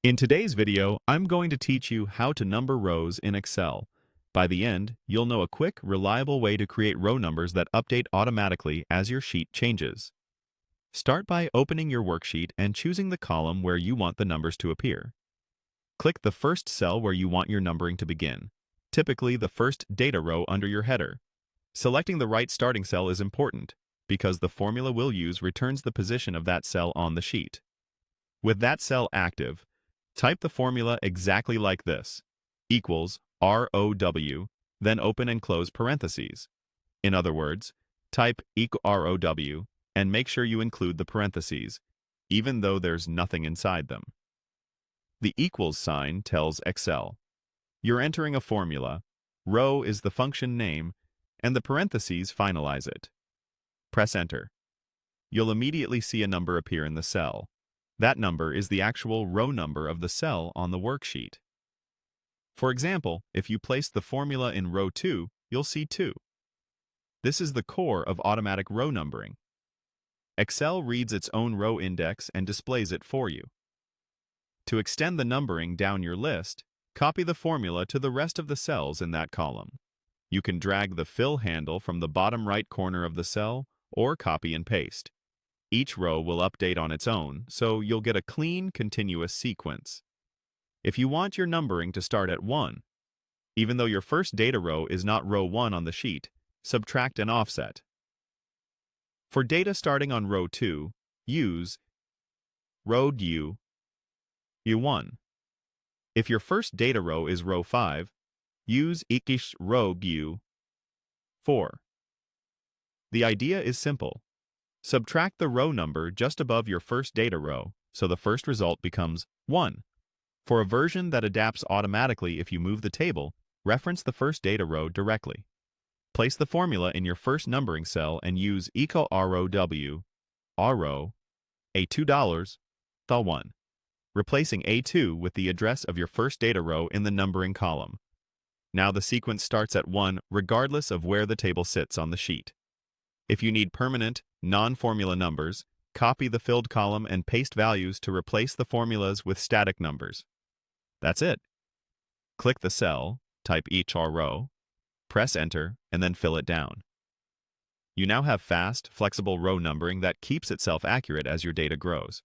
In today's video, I'm going to teach you how to number rows in Excel. By the end, you'll know a quick, reliable way to create row numbers that update automatically as your sheet changes. Start by opening your worksheet and choosing the column where you want the numbers to appear. Click the first cell where you want your numbering to begin, typically the first data row under your header. Selecting the right starting cell is important because the formula we'll use returns the position of that cell on the sheet. With that cell active, type the formula exactly like this, equals ROW, then open and close parentheses. In other words, type ROW and make sure you include the parentheses, even though there's nothing inside them. The equals sign tells Excel you're entering a formula, row is the function name, and the parentheses finalize it. Press Enter. You'll immediately see a number appear in the cell. That number is the actual row number of the cell on the worksheet. For example, if you place the formula in row 2, you'll see 2. This is the core of automatic row numbering. Excel reads its own row index and displays it for you. To extend the numbering down your list, copy the formula to the rest of the cells in that column. You can drag the fill handle from the bottom right corner of the cell or copy and paste. Each row will update on its own, so you'll get a clean, continuous sequence. If you want your numbering to start at 1, even though your first data row is not row 1 on the sheet, subtract an offset. For data starting on row 2, use row U1. If your first data row is row 5, use row U4. The idea is simple. Subtract the row number just above your first data row, so the first result becomes 1. For a version that adapts automatically if you move the table, reference the first data row directly. Place the formula in your first numbering cell and use ROW, A2, the 1, replacing A2 with the address of your first data row in the numbering column. Now the sequence starts at 1 regardless of where the table sits on the sheet. If you need permanent, non-formula numbers, copy the filled column and paste values to replace the formulas with static numbers. That's it. Click the cell, type each row, press Enter, and then fill it down. You now have fast, flexible row numbering that keeps itself accurate as your data grows.